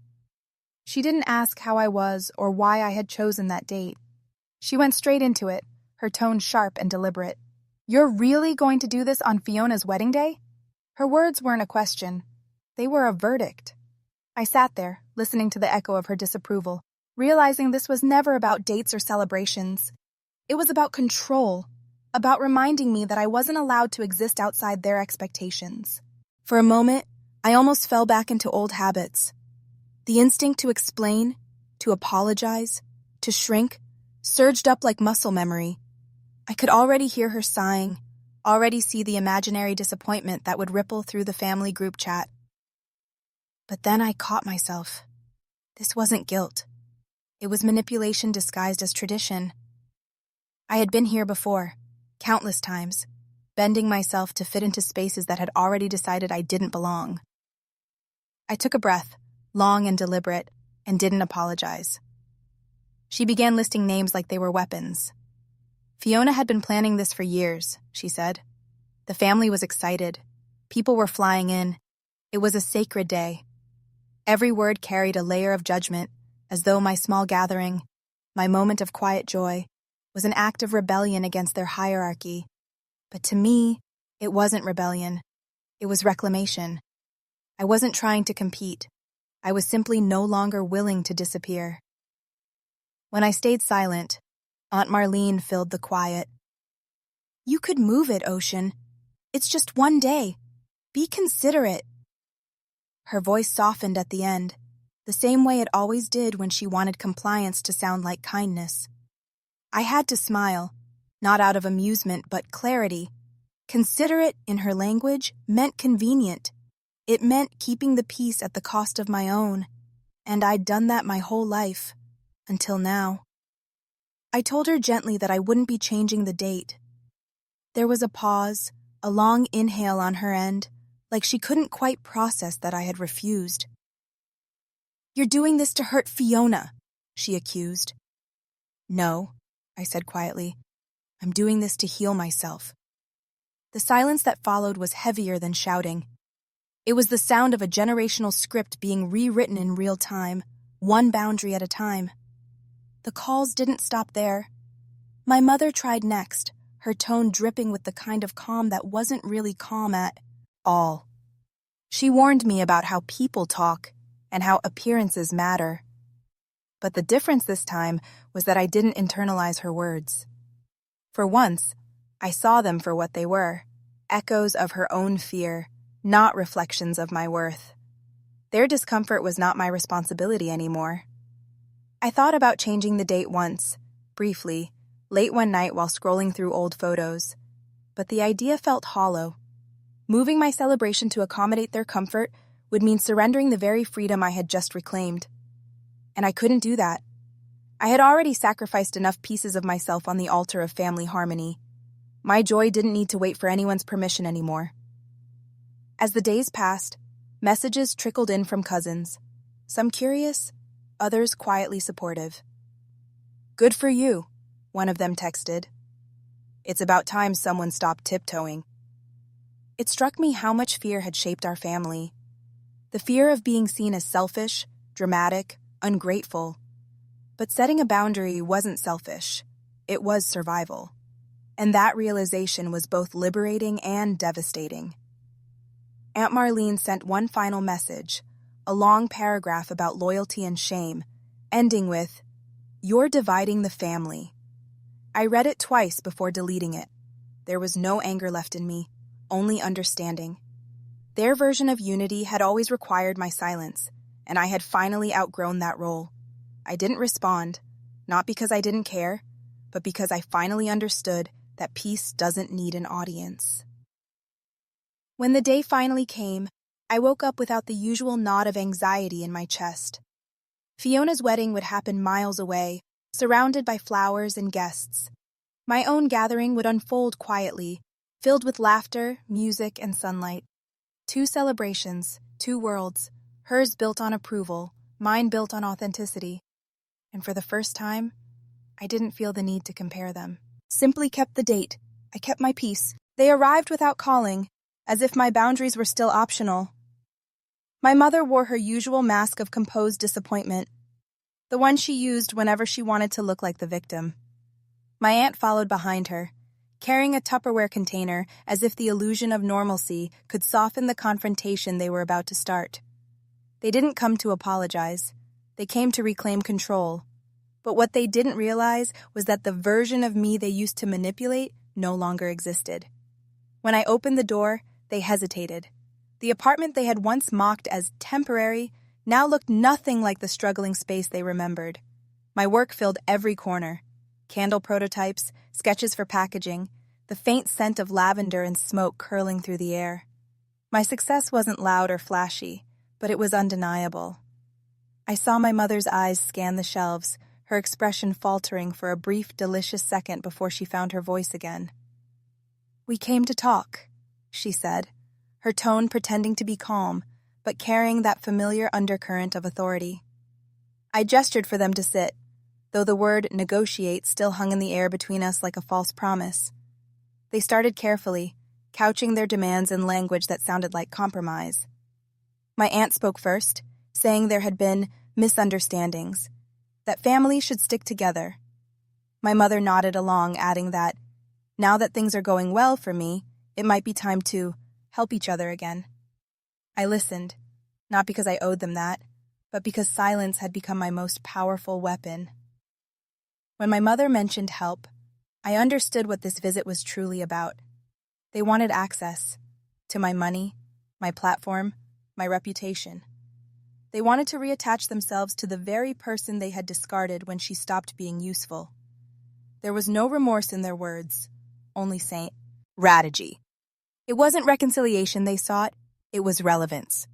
S1: She didn't ask how I was or why I had chosen that date. She went straight into it, her tone sharp and deliberate. "You're really going to do this on Fiona's wedding day?" Her words weren't a question. They were a verdict. I sat there, listening to the echo of her disapproval, realizing this was never about dates or celebrations. It was about control, about reminding me that I wasn't allowed to exist outside their expectations. For a moment, I almost fell back into old habits. The instinct to explain, to apologize, to shrink, surged up like muscle memory. I could already hear her sighing, already see the imaginary disappointment that would ripple through the family group chat. But then I caught myself. This wasn't guilt. It was manipulation disguised as tradition. I had been here before, countless times, bending myself to fit into spaces that had already decided I didn't belong. I took a breath, long and deliberate, and didn't apologize. She began listing names like they were weapons. Fiona had been planning this for years, she said. The family was excited. People were flying in. It was a sacred day. Every word carried a layer of judgment, as though my small gathering, my moment of quiet joy, was an act of rebellion against their hierarchy. But to me, it wasn't rebellion. It was reclamation. I wasn't trying to compete. I was simply no longer willing to disappear. When I stayed silent, Aunt Marlene filled the quiet. "You could move it, Ocean. It's just one day. Be considerate." Her voice softened at the end, the same way it always did when she wanted compliance to sound like kindness. I had to smile, not out of amusement but clarity. Considerate, in her language, meant convenient. It meant keeping the peace at the cost of my own, and I'd done that my whole life, until now. I told her gently that I wouldn't be changing the date. There was a pause, a long inhale on her end, like she couldn't quite process that I had refused. "You're doing this to hurt Fiona," she accused. "No," I said quietly. "I'm doing this to heal myself." The silence that followed was heavier than shouting. It was the sound of a generational script being rewritten in real time, one boundary at a time. The calls didn't stop there. My mother tried next, her tone dripping with the kind of calm that wasn't really calm at all. She warned me about how people talk and how appearances matter. But the difference this time was that I didn't internalize her words. For once, I saw them for what they were, echoes of her own fear, not reflections of my worth. Their discomfort was not my responsibility anymore. I thought about changing the date once, briefly, late one night while scrolling through old photos. But the idea felt hollow. Moving my celebration to accommodate their comfort would mean surrendering the very freedom I had just reclaimed. And I couldn't do that. I had already sacrificed enough pieces of myself on the altar of family harmony. My joy didn't need to wait for anyone's permission anymore. As the days passed, messages trickled in from cousins. Some curious, others quietly supportive. "Good for you," one of them texted. "It's about time someone stopped tiptoeing." It struck me how much fear had shaped our family. The fear of being seen as selfish, dramatic, ungrateful. But setting a boundary wasn't selfish. It was survival. And that realization was both liberating and devastating. Aunt Marlene sent one final message, a long paragraph about loyalty and shame, ending with, "You're dividing the family." I read it twice before deleting it. There was no anger left in me, only understanding. Their version of unity had always required my silence, and I had finally outgrown that role. I didn't respond, not because I didn't care, but because I finally understood that peace doesn't need an audience. When the day finally came, I woke up without the usual knot of anxiety in my chest. Fiona's wedding would happen miles away, surrounded by flowers and guests. My own gathering would unfold quietly, filled with laughter, music, and sunlight. 2 celebrations, 2 worlds, hers built on approval, mine built on authenticity. And for the first time, I didn't feel the need to compare them. Simply kept the date. I kept my peace. They arrived without calling, as if my boundaries were still optional. My mother wore her usual mask of composed disappointment, the one she used whenever she wanted to look like the victim. My aunt followed behind her, carrying a Tupperware container as if the illusion of normalcy could soften the confrontation they were about to start. They didn't come to apologize. They came to reclaim control. But what they didn't realize was that the version of me they used to manipulate no longer existed. When I opened the door, they hesitated. The apartment they had once mocked as temporary now looked nothing like the struggling space they remembered. My work filled every corner. Candle prototypes, sketches for packaging, the faint scent of lavender and smoke curling through the air. My success wasn't loud or flashy, but it was undeniable. I saw my mother's eyes scan the shelves, her expression faltering for a brief, delicious second before she found her voice again. "We came to talk," she said, her tone pretending to be calm, but carrying that familiar undercurrent of authority. I gestured for them to sit, though the word negotiate still hung in the air between us like a false promise. They started carefully, couching their demands in language that sounded like compromise. My aunt spoke first, saying there had been misunderstandings, that families should stick together. My mother nodded along, adding that, now that things are going well for me, it might be time to help each other again. I listened, not because I owed them that, but because silence had become my most powerful weapon. When my mother mentioned help, I understood what this visit was truly about. They wanted access to my money, my platform, my reputation. They wanted to reattach themselves to the very person they had discarded when she stopped being useful. There was no remorse in their words, only strategy. It wasn't reconciliation they sought, it was relevance.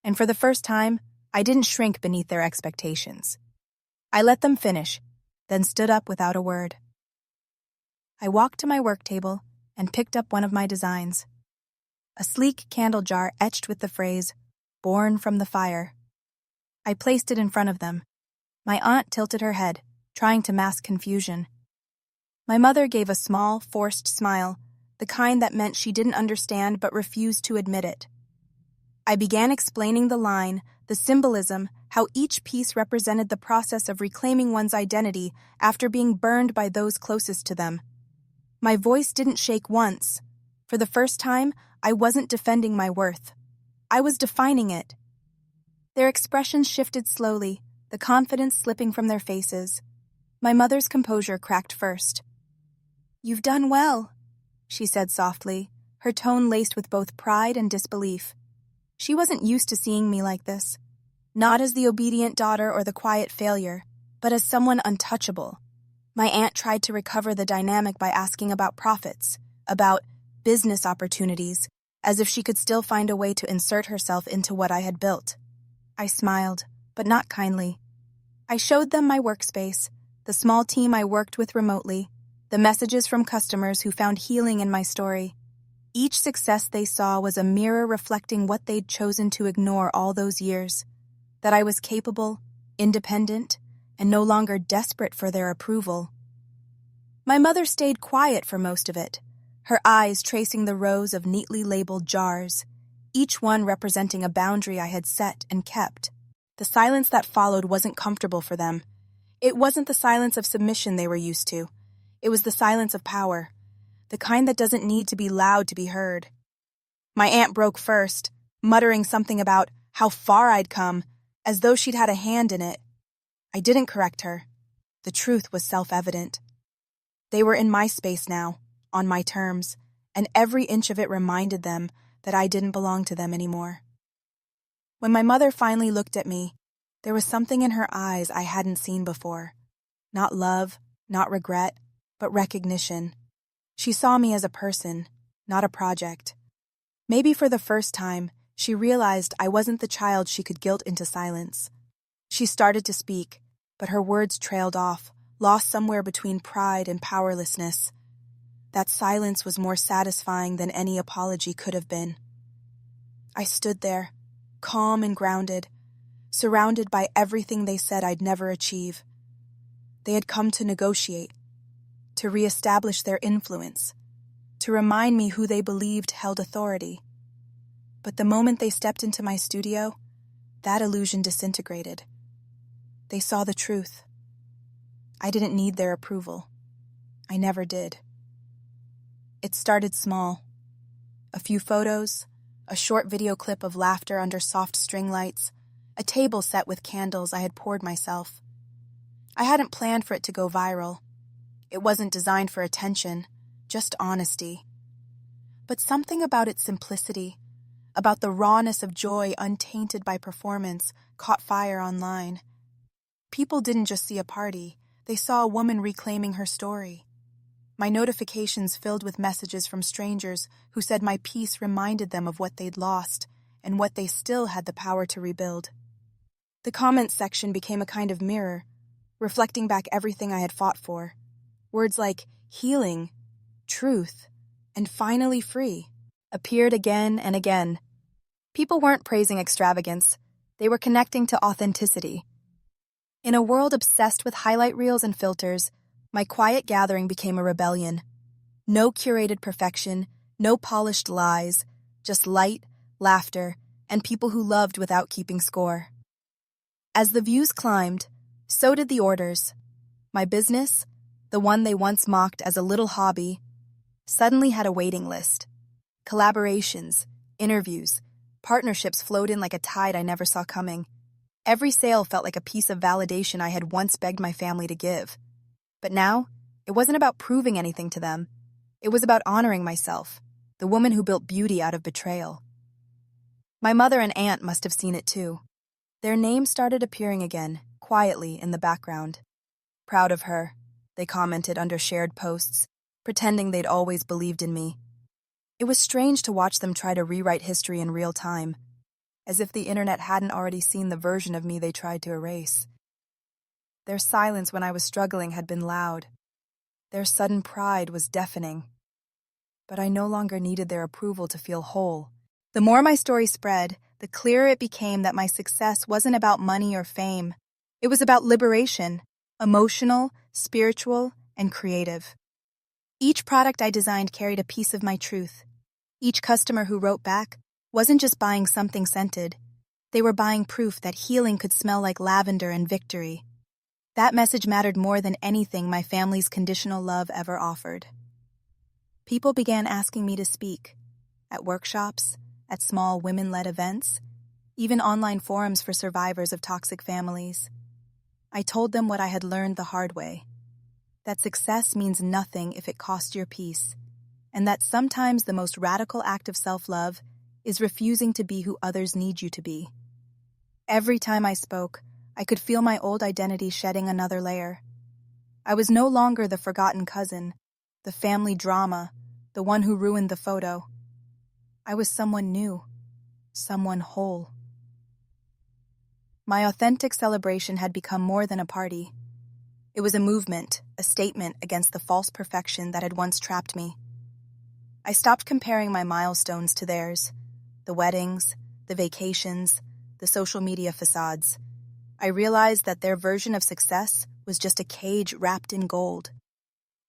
S1: And for the first time, I didn't shrink beneath their expectations. I let them finish, then stood up without a word. I walked to my work table and picked up one of my designs. A sleek candle jar etched with the phrase, "Born from the fire." I placed it in front of them. My aunt tilted her head, trying to mask confusion. My mother gave a small, forced smile, the kind that meant she didn't understand but refused to admit it. I began explaining the line, the symbolism, how each piece represented the process of reclaiming one's identity after being burned by those closest to them. My voice didn't shake once. For the first time, I wasn't defending my worth. I was defining it. Their expressions shifted slowly, the confidence slipping from their faces. My mother's composure cracked first. "You've done well," she said softly, her tone laced with both pride and disbelief. She wasn't used to seeing me like this, not as the obedient daughter or the quiet failure, but as someone untouchable. My aunt tried to recover the dynamic by asking about profits, about business opportunities, as if she could still find a way to insert herself into what I had built. I smiled, but not kindly. I showed them my workspace, the small team I worked with remotely, the messages from customers who found healing in my story. Each success they saw was a mirror reflecting what they'd chosen to ignore all those years. that I was capable, independent, and no longer desperate for their approval. My mother stayed quiet for most of it, her eyes tracing the rows of neatly labeled jars, each one representing a boundary I had set and kept. The silence that followed wasn't comfortable for them. It wasn't the silence of submission they were used to. It was the silence of power, the kind that doesn't need to be loud to be heard. My aunt broke first, muttering something about how far I'd come, as though she'd had a hand in it. I didn't correct her. The truth was self-evident. They were in my space now, on my terms, and every inch of it reminded them that I didn't belong to them anymore. When my mother finally looked at me, there was something in her eyes I hadn't seen before. Not love, not regret, but recognition. She saw me as a person, not a project. Maybe for the first time, she realized I wasn't the child she could guilt into silence. She started to speak, but her words trailed off, lost somewhere between pride and powerlessness. That silence was more satisfying than any apology could have been. I stood there, calm and grounded, surrounded by everything they said I'd never achieve. They had come to negotiate, to reestablish their influence, to remind me who they believed held authority. But the moment they stepped into my studio, that illusion disintegrated. They saw the truth. I didn't need their approval. I never did. It started small. A few photos, a short video clip of laughter under soft string lights, a table set with candles I had poured myself. I hadn't planned for it to go viral. It wasn't designed for attention, just honesty. But something about its simplicity, about the rawness of joy untainted by performance, caught fire online. People didn't just see a party, they saw a woman reclaiming her story. My notifications filled with messages from strangers who said my piece reminded them of what they'd lost and what they still had the power to rebuild. The comments section became a kind of mirror, reflecting back everything I had fought for. Words like healing, truth, and finally free appeared again and again. People weren't praising extravagance. They were connecting to authenticity. In a world obsessed with highlight reels and filters, my quiet gathering became a rebellion. No curated perfection, no polished lies, just light, laughter, and people who loved without keeping score. As the views climbed, so did the orders. My business, the one they once mocked as a little hobby, suddenly had a waiting list. Collaborations, interviews, partnerships flowed in like a tide I never saw coming. Every sale felt like a piece of validation I had once begged my family to give. But now, it wasn't about proving anything to them. It was about honoring myself, the woman who built beauty out of betrayal. My mother and aunt must have seen it too. Their names started appearing again, quietly in the background. Proud of her, they commented under shared posts, pretending they'd always believed in me. It was strange to watch them try to rewrite history in real time, as if the internet hadn't already seen the version of me they tried to erase. Their silence when I was struggling had been loud. Their sudden pride was deafening. But I no longer needed their approval to feel whole. The more my story spread, the clearer it became that my success wasn't about money or fame. It was about liberation, emotional, spiritual, and creative. Each product I designed carried a piece of my truth. Each customer who wrote back wasn't just buying something scented. They were buying proof that healing could smell like lavender and victory. That message mattered more than anything my family's conditional love ever offered. People began asking me to speak, at workshops, at small women-led events, even online forums for survivors of toxic families. I told them what I had learned the hard way, that success means nothing if it costs your peace, and that sometimes the most radical act of self-love is refusing to be who others need you to be. Every time I spoke, I could feel my old identity shedding another layer. I was no longer the forgotten cousin, the family drama, the one who ruined the photo. I was someone new, someone whole. My authentic celebration had become more than a party. It was a movement, a statement against the false perfection that had once trapped me. I stopped comparing my milestones to theirs, the weddings, the vacations, the social media facades. I realized that their version of success was just a cage wrapped in gold.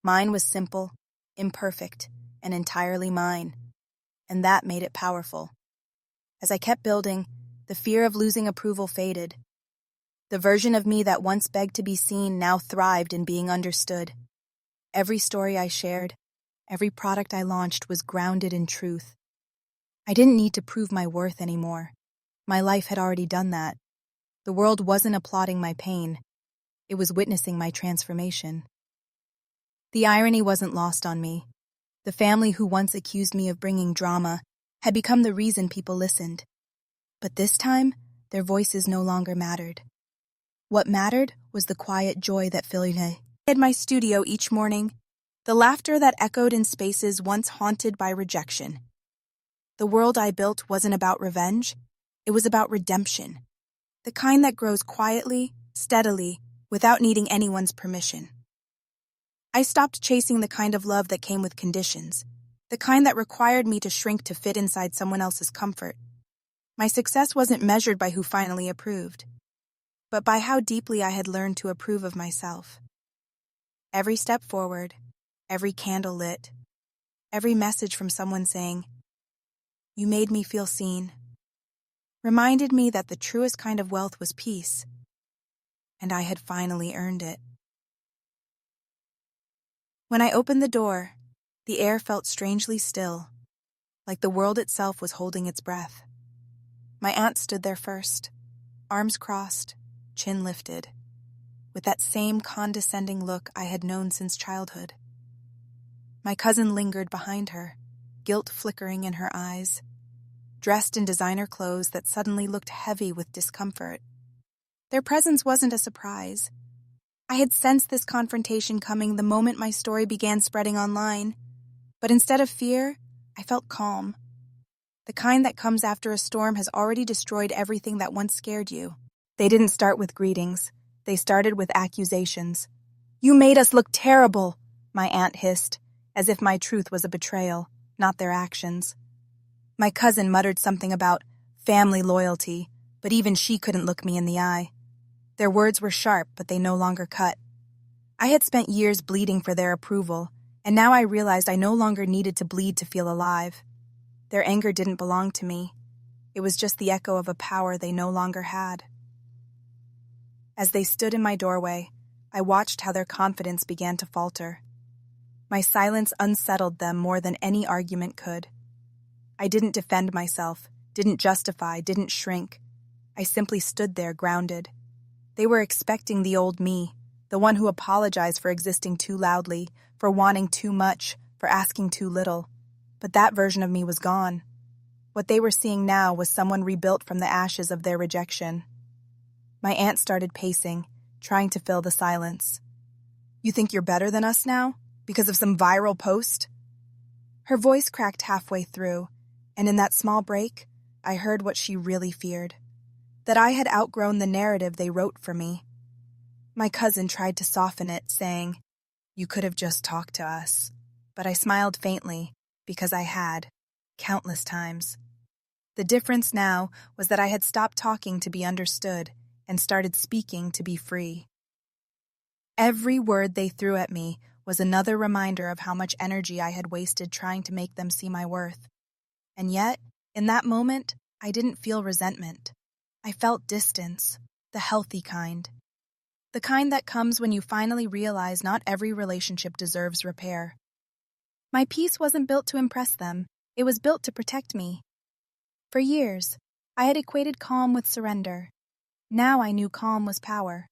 S1: Mine was simple, imperfect, and entirely mine, and that made it powerful. As I kept building, the fear of losing approval faded. The version of me that once begged to be seen now thrived in being understood. Every story I shared, every product I launched was grounded in truth. I didn't need to prove my worth anymore. My life had already done that. The world wasn't applauding my pain. It was witnessing my transformation. The irony wasn't lost on me. The family who once accused me of bringing drama had become the reason people listened. But this time, their voices no longer mattered. What mattered was the quiet joy that filled me. In my studio each morning, the laughter that echoed in spaces once haunted by rejection. The world I built wasn't about revenge, it was about redemption. The kind that grows quietly, steadily, without needing anyone's permission. I stopped chasing the kind of love that came with conditions, the kind that required me to shrink to fit inside someone else's comfort. My success wasn't measured by who finally approved, but by how deeply I had learned to approve of myself. Every step forward, every candle lit, every message from someone saying, "You made me feel seen," reminded me that the truest kind of wealth was peace, and I had finally earned it. When I opened the door, the air felt strangely still, like the world itself was holding its breath. My aunt stood there first, arms crossed, chin lifted, with that same condescending look I had known since childhood. My cousin lingered behind her, guilt flickering in her eyes, dressed in designer clothes that suddenly looked heavy with discomfort. Their presence wasn't a surprise. I had sensed this confrontation coming the moment my story began spreading online, but instead of fear, I felt calm. The kind that comes after a storm has already destroyed everything that once scared you. They didn't start with greetings. They started with accusations. "You made us look terrible," my aunt hissed, as if my truth was a betrayal, not their actions. My cousin muttered something about family loyalty, but even she couldn't look me in the eye. Their words were sharp, but they no longer cut. I had spent years bleeding for their approval, and now I realized I no longer needed to bleed to feel alive. Their anger didn't belong to me. It was just the echo of a power they no longer had. As they stood in my doorway, I watched how their confidence began to falter. My silence unsettled them more than any argument could. I didn't defend myself, didn't justify, didn't shrink. I simply stood there grounded. They were expecting the old me, the one who apologized for existing too loudly, for wanting too much, for asking too little. But that version of me was gone. What they were seeing now was someone rebuilt from the ashes of their rejection. My aunt started pacing, trying to fill the silence. "You think you're better than us now? Because of some viral post?" Her voice cracked halfway through, and in that small break, I heard what she really feared. That I had outgrown the narrative they wrote for me. My cousin tried to soften it, saying, "You could have just talked to us." But I smiled faintly, because I had, countless times. The difference now was that I had stopped talking to be understood and started speaking to be free. Every word they threw at me was another reminder of how much energy I had wasted trying to make them see my worth. And yet, in that moment, I didn't feel resentment. I felt distance, the healthy kind. The kind that comes when you finally realize not every relationship deserves repair. My peace wasn't built to impress them, it was built to protect me. For years, I had equated calm with surrender. Now I knew calm was power.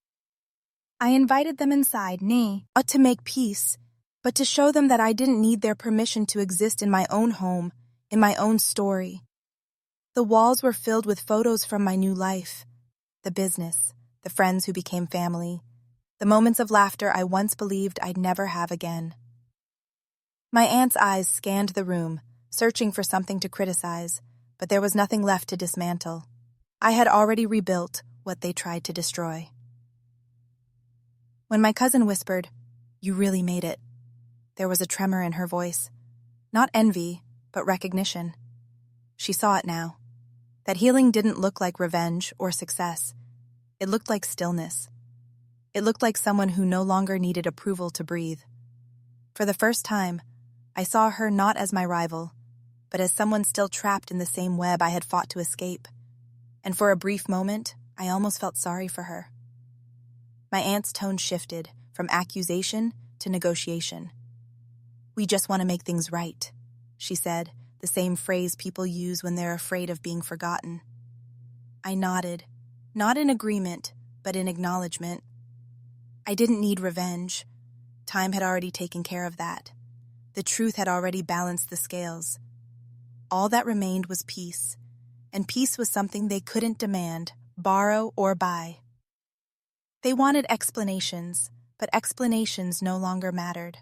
S1: I invited them inside, not to make peace, but to show them that I didn't need their permission to exist in my own home, in my own story. The walls were filled with photos from my new life, the business, the friends who became family, the moments of laughter I once believed I'd never have again. My aunt's eyes scanned the room, searching for something to criticize, but there was nothing left to dismantle. I had already rebuilt what they tried to destroy. When my cousin whispered, "You really made it," there was a tremor in her voice. Not envy, but recognition. She saw it now. That healing didn't look like revenge or success. It looked like stillness. It looked like someone who no longer needed approval to breathe. For the first time, I saw her not as my rival, but as someone still trapped in the same web I had fought to escape. And for a brief moment, I almost felt sorry for her. My aunt's tone shifted from accusation to negotiation. "We just want to make things right," she said, the same phrase people use when they're afraid of being forgotten. I nodded, not in agreement, but in acknowledgement. I didn't need revenge. Time had already taken care of that. The truth had already balanced the scales. All that remained was peace, and peace was something they couldn't demand, borrow, or buy. They wanted explanations, but explanations no longer mattered.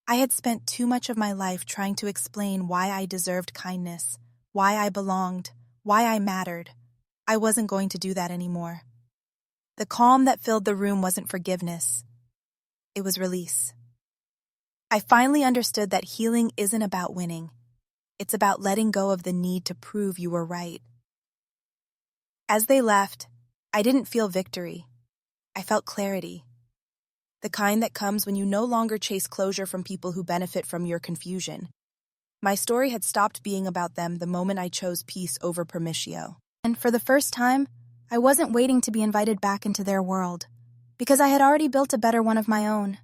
S1: I had spent too much of my life trying to explain why I deserved kindness, why I belonged, why I mattered. I wasn't going to do that anymore. The calm that filled the room wasn't forgiveness. It was release. I finally understood that healing isn't about winning. It's about letting go of the need to prove you were right. As they left, I didn't feel victory. I felt clarity. The kind that comes when you no longer chase closure from people who benefit from your confusion. My story had stopped being about them the moment I chose peace over permitio. And for the first time, I wasn't waiting to be invited back into their world, because I had already built a better one of my own.